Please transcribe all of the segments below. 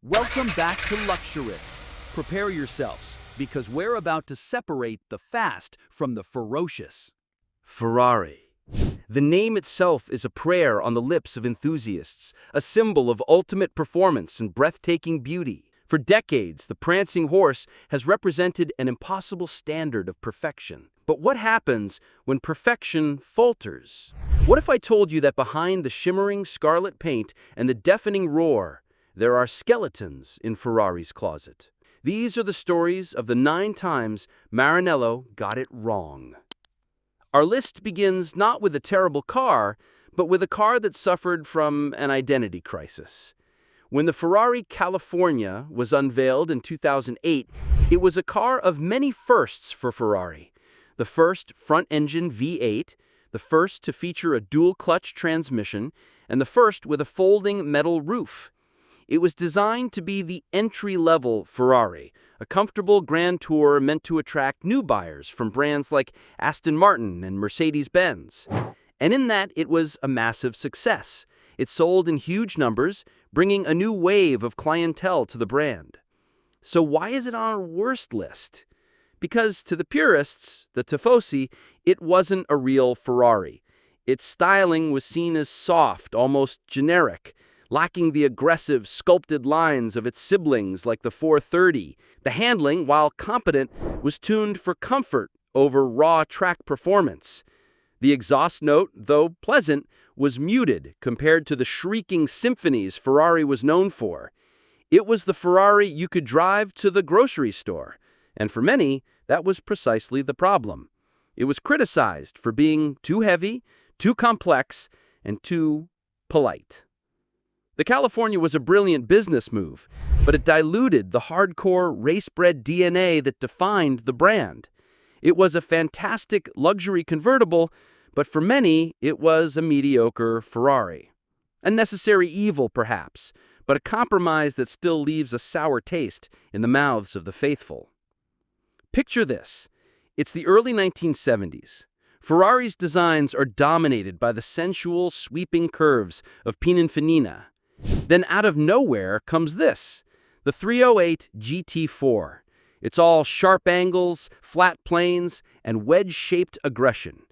Welcome back to Luxorist. Prepare yourselves, because we're about to separate the fast from the ferocious. Ferrari. The name itself is a prayer on the lips of enthusiasts, a symbol of ultimate performance and breathtaking beauty. For decades, the Prancing Horse has represented an impossible standard of perfection. But what happens when perfection falters? What if I told you that behind the shimmering scarlet paint and the deafening roar, there are skeletons in Ferrari's closet? These are the stories of the 9 times Maranello got it wrong. Our list begins not with a terrible car, but with a car that suffered from an identity crisis. When the Ferrari California was unveiled in 2008, it was a car of many firsts for Ferrari. The first front-engine V8, the first to feature a dual-clutch transmission, and the first with a folding metal roof. It was designed to be the entry-level Ferrari, a comfortable Grand Tour meant to attract new buyers from brands like Aston Martin and Mercedes-Benz. And in that, it was a massive success. It sold in huge numbers, bringing a new wave of clientele to the brand. So why is it on our worst list? Because to the purists, the tifosi, it wasn't a real Ferrari. Its styling was seen as soft, almost generic, lacking the aggressive, sculpted lines of its siblings like the 430. The handling, while competent, was tuned for comfort over raw track performance. The exhaust note, though pleasant, was muted compared to the shrieking symphonies Ferrari was known for. It was the Ferrari you could drive to the grocery store, and for many, that was precisely the problem. It was criticized for being too heavy, too complex, and too polite. The California was a brilliant business move, but it diluted the hardcore race-bred DNA that defined the brand. It was a fantastic luxury convertible, but for many, it was a mediocre Ferrari. A necessary evil, perhaps, but a compromise that still leaves a sour taste in the mouths of the faithful. Picture this. It's the early 1970s. Ferrari's designs are dominated by the sensual, sweeping curves of Pininfarina. Then out of nowhere comes this, the 308 GT4. It's all sharp angles, flat planes, and wedge-shaped aggression.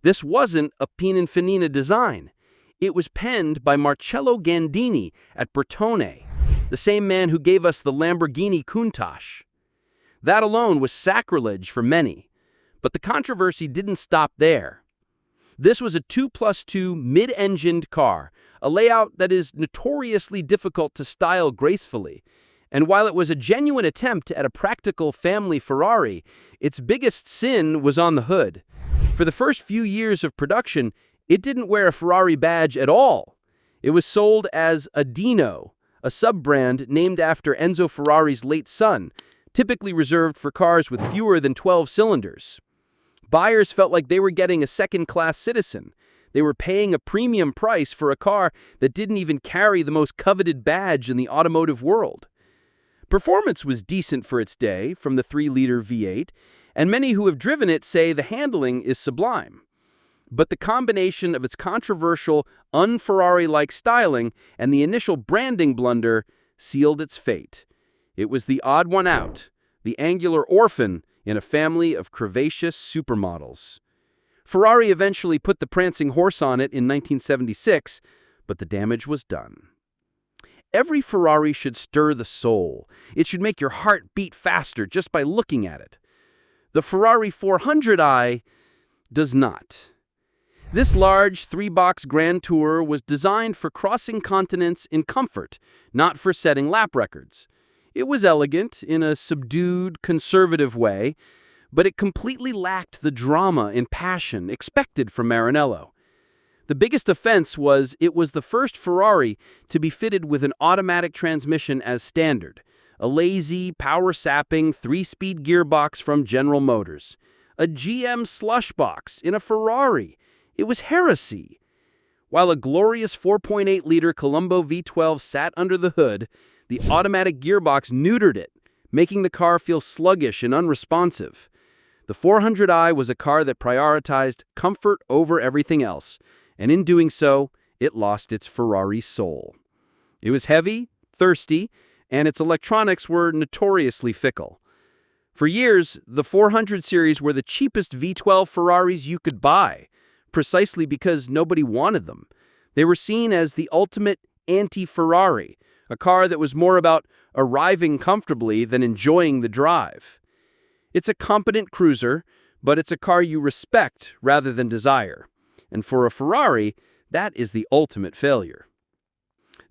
This wasn't a Pininfarina design. It was penned by Marcello Gandini at Bertone, the same man who gave us the Lamborghini Countach. That alone was sacrilege for many, but the controversy didn't stop there. This was a 2+2 mid-engined car, a layout that is notoriously difficult to style gracefully. And while it was a genuine attempt at a practical family Ferrari, its biggest sin was on the hood. For the first few years of production, it didn't wear a Ferrari badge at all. It was sold as a Dino, a sub-brand named after Enzo Ferrari's late son, typically reserved for cars with fewer than 12 cylinders. Buyers felt like they were getting a second-class citizen. They were paying a premium price for a car that didn't even carry the most coveted badge in the automotive world. Performance was decent for its day from the 3-liter V8, and many who have driven it say the handling is sublime. But the combination of its controversial, un-Ferrari-like styling and the initial branding blunder sealed its fate. It was the odd one out, the angular orphan in a family of curvaceous supermodels. Ferrari eventually put the Prancing Horse on it in 1976, but the damage was done. Every Ferrari should stir the soul. It should make your heart beat faster just by looking at it. The Ferrari 400i does not. This large 3-box Grand Tour was designed for crossing continents in comfort, not for setting lap records. It was elegant in a subdued, conservative way, but it completely lacked the drama and passion expected from Maranello. The biggest offense was it was the first Ferrari to be fitted with an automatic transmission as standard, a lazy, power-sapping 3-speed gearbox from General Motors, a GM slush box in a Ferrari. It was heresy. While a glorious 4.8-liter Colombo V12 sat under the hood, the automatic gearbox neutered it, making the car feel sluggish and unresponsive. The 400i was a car that prioritized comfort over everything else, and in doing so, it lost its Ferrari soul. It was heavy, thirsty, and its electronics were notoriously fickle. For years, the 400 series were the cheapest V12 Ferraris you could buy, precisely because nobody wanted them. They were seen as the ultimate anti-Ferrari, a car that was more about arriving comfortably than enjoying the drive. It's a competent cruiser, but it's a car you respect rather than desire. And for a Ferrari, that is the ultimate failure.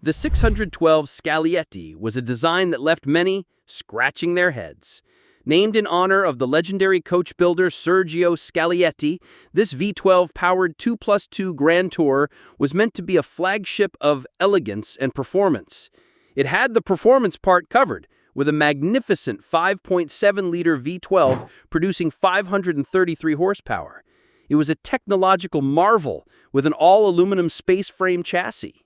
The 612 Scaglietti was a design that left many scratching their heads. Named in honor of the legendary coach builder Sergio Scaglietti, this V12-powered 2+2 Grand Tour was meant to be a flagship of elegance and performance. It had the performance part covered, with a magnificent 5.7-liter V12 producing 533 horsepower. It was a technological marvel with an all-aluminum space frame chassis.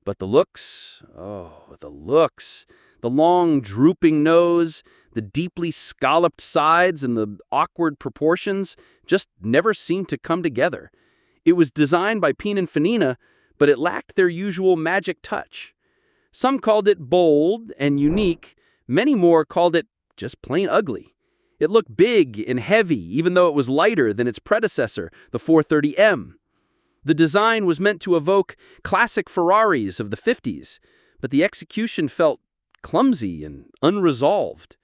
But the looks, the long drooping nose, the deeply scalloped sides, and the awkward proportions just never seemed to come together. It was designed by Pininfarina, but it lacked their usual magic touch. Some called it bold and unique, many more called it just plain ugly. It looked big and heavy, even though it was lighter than its predecessor, the 430M. The design was meant to evoke classic Ferraris of the 50s, but the execution felt clumsy and unresolved.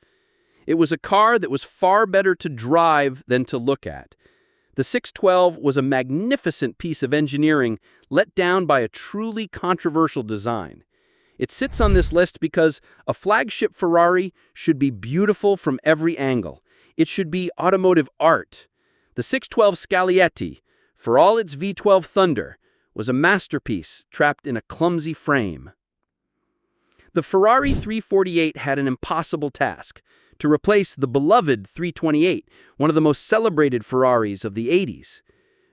It was a car that was far better to drive than to look at. The 612 was a magnificent piece of engineering let down by a truly controversial design. It sits on this list because a flagship Ferrari should be beautiful from every angle. It should be automotive art. The 612 Scaglietti, for all its V12 thunder, was a masterpiece trapped in a clumsy frame. The Ferrari 348 had an impossible task: to replace the beloved 328, one of the most celebrated Ferraris of the 80s.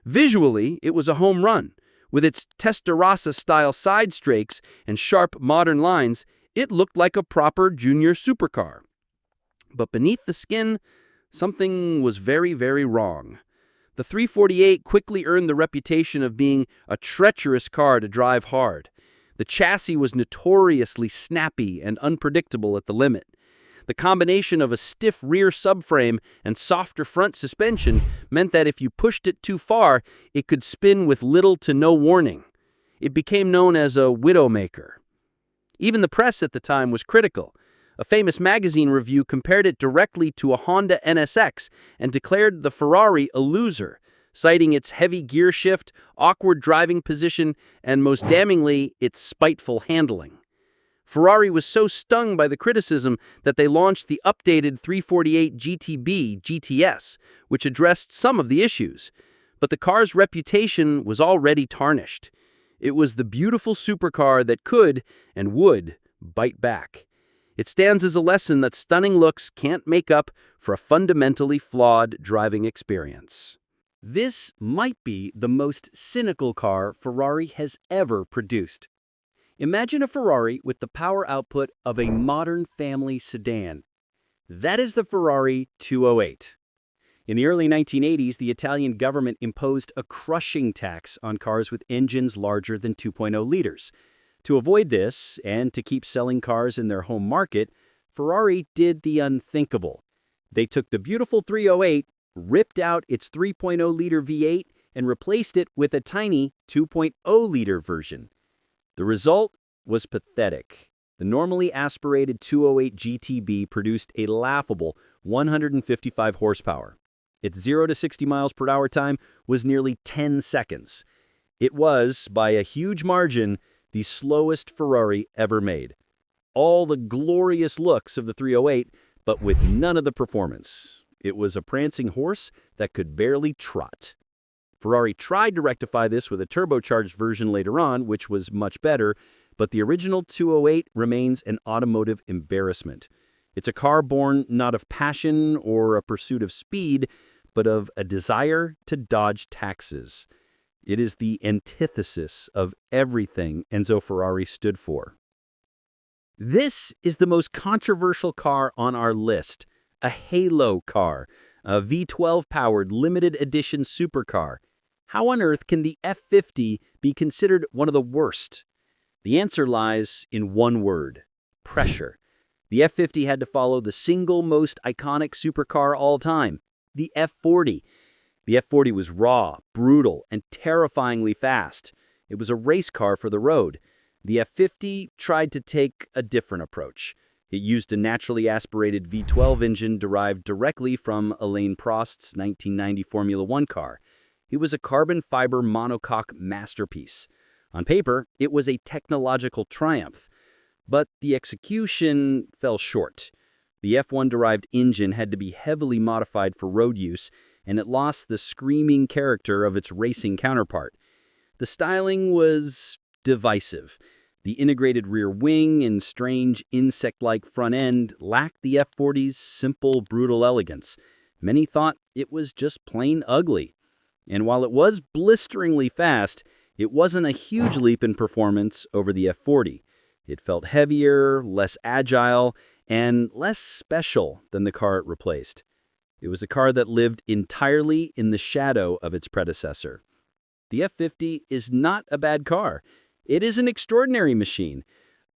Visually, it was a home run. With its Testarossa-style side strakes and sharp modern lines, it looked like a proper junior supercar. But beneath the skin, something was very, very wrong. The 348 quickly earned the reputation of being a treacherous car to drive hard. The chassis was notoriously snappy and unpredictable at the limit. The combination of a stiff rear subframe and softer front suspension meant that if you pushed it too far, it could spin with little to no warning. It became known as a widowmaker. Even the press at the time was critical. A famous magazine review compared it directly to a Honda NSX and declared the Ferrari a loser, citing its heavy gear shift, awkward driving position, and most damningly, its spiteful handling. Ferrari was so stung by the criticism that they launched the updated 348 GTB GTS, which addressed some of the issues. But the car's reputation was already tarnished. It was the beautiful supercar that could and would bite back. It stands as a lesson that stunning looks can't make up for a fundamentally flawed driving experience. This might be the most cynical car Ferrari has ever produced. Imagine a Ferrari with the power output of a modern family sedan. That is the Ferrari 208. In the early 1980s, the Italian government imposed a crushing tax on cars with engines larger than 2.0 liters. To avoid this, and to keep selling cars in their home market, Ferrari did the unthinkable. They took the beautiful 308, ripped out its 3.0-liter V8, and replaced it with a tiny 2.0-liter version. The result was pathetic. The normally aspirated 208 GTB produced a laughable 155 horsepower. Its 0 to 60 miles per hour time was nearly 10 seconds. It was, by a huge margin, the slowest Ferrari ever made. All the glorious looks of the 308, but with none of the performance. It was a prancing horse that could barely trot. Ferrari tried to rectify this with a turbocharged version later on, which was much better, but the original 208 remains an automotive embarrassment. It's a car born not of passion or a pursuit of speed, but of a desire to dodge taxes. It is the antithesis of everything Enzo Ferrari stood for. This is the most controversial car on our list, a halo car, a V12-powered limited edition supercar. How on earth can the F50 be considered one of the worst? The answer lies in one word: pressure. The F50 had to follow the single most iconic supercar all time, the F40. The F40 was raw, brutal, and terrifyingly fast. It was a race car for the road. The F50 tried to take a different approach. It used a naturally aspirated V12 engine derived directly from Alain Prost's 1990 Formula One car. It was a carbon fiber monocoque masterpiece. On paper, it was a technological triumph, but the execution fell short. The F1-derived engine had to be heavily modified for road use, and it lost the screaming character of its racing counterpart. The styling was divisive. The integrated rear wing and strange insect-like front end lacked the F40's simple, brutal elegance. Many thought it was just plain ugly. And while it was blisteringly fast, it wasn't a huge leap in performance over the F40. It felt heavier, less agile, and less special than the car it replaced. It was a car that lived entirely in the shadow of its predecessor. The F50 is not a bad car. It is an extraordinary machine,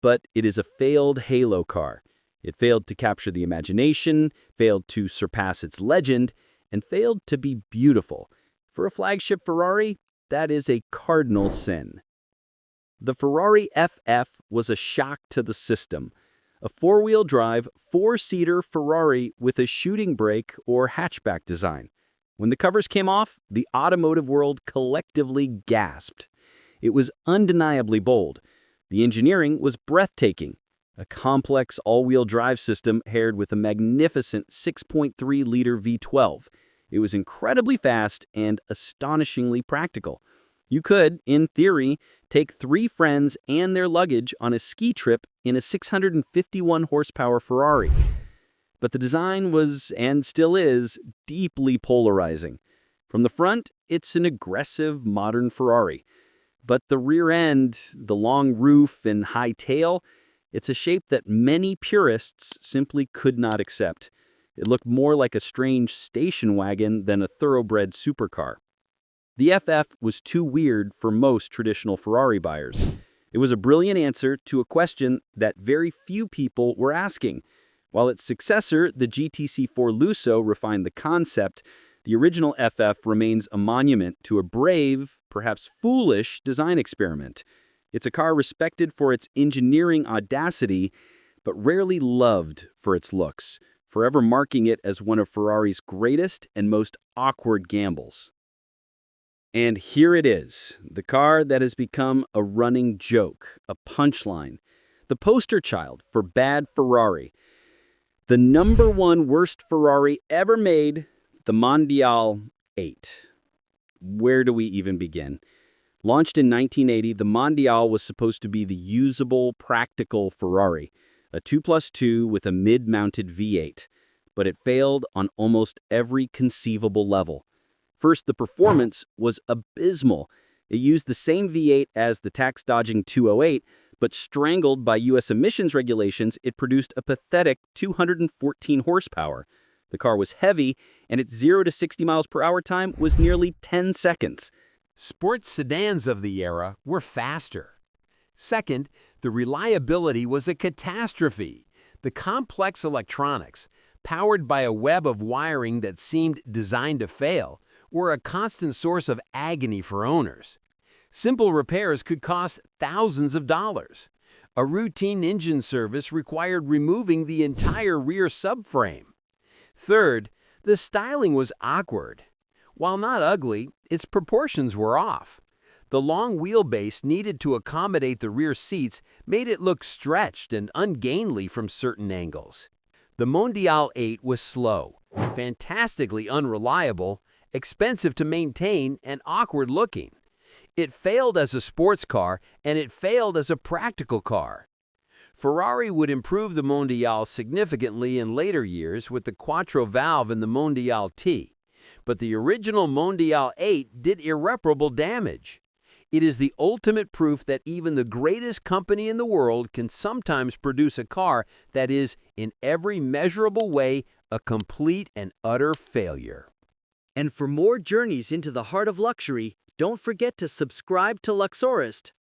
but it is a failed halo car. It failed to capture the imagination, failed to surpass its legend, and failed to be beautiful. For a flagship Ferrari, that is a cardinal sin. The Ferrari FF was a shock to the system. A four-wheel drive, four-seater Ferrari with a shooting brake or hatchback design. When the covers came off, the automotive world collectively gasped. It was undeniably bold. The engineering was breathtaking. A complex all-wheel drive system paired with a magnificent 6.3-liter V12. It was incredibly fast and astonishingly practical. You could, in theory, take 3 friends and their luggage on a ski trip in a 651-horsepower Ferrari. But the design was, and still is, deeply polarizing. From the front, it's an aggressive, modern Ferrari. But the rear end, the long roof and high tail, it's a shape that many purists simply could not accept. It looked more like a strange station wagon than a thoroughbred supercar. The FF was too weird for most traditional Ferrari buyers. It was a brilliant answer to a question that very few people were asking. While its successor, the GTC4 Lusso, refined the concept, the original FF remains a monument to a brave, perhaps foolish, design experiment. It's a car respected for its engineering audacity, but rarely loved for its looks, forever marking it as one of Ferrari's greatest and most awkward gambles. And here it is, the car that has become a running joke, a punchline, the poster child for bad Ferrari. The #1 worst Ferrari ever made, the Mondial 8. Where do we even begin? Launched in 1980, the Mondial was supposed to be the usable, practical Ferrari, a 2+2 with a mid-mounted V8, but it failed on almost every conceivable level. First, the performance was abysmal. It used the same V8 as the tax-dodging 208, but strangled by U.S. emissions regulations, it produced a pathetic 214 horsepower. The car was heavy, and its 0 to 60 miles per hour time was nearly 10 seconds. Sports sedans of the era were faster. Second, the reliability was a catastrophe. The complex electronics, powered by a web of wiring that seemed designed to fail, were a constant source of agony for owners. Simple repairs could cost thousands of dollars. A routine engine service required removing the entire rear subframe. Third, the styling was awkward. While not ugly, its proportions were off. The long wheelbase needed to accommodate the rear seats made it look stretched and ungainly from certain angles. The Mondial 8 was slow, fantastically unreliable, expensive to maintain, and awkward-looking. It failed as a sports car, and it failed as a practical car. Ferrari would improve the Mondial significantly in later years with the Quattro valve in the Mondial T, but the original Mondial 8 did irreparable damage. It is the ultimate proof that even the greatest company in the world can sometimes produce a car that is, in every measurable way, a complete and utter failure. And for more journeys into the heart of luxury, don't forget to subscribe to Luxorist.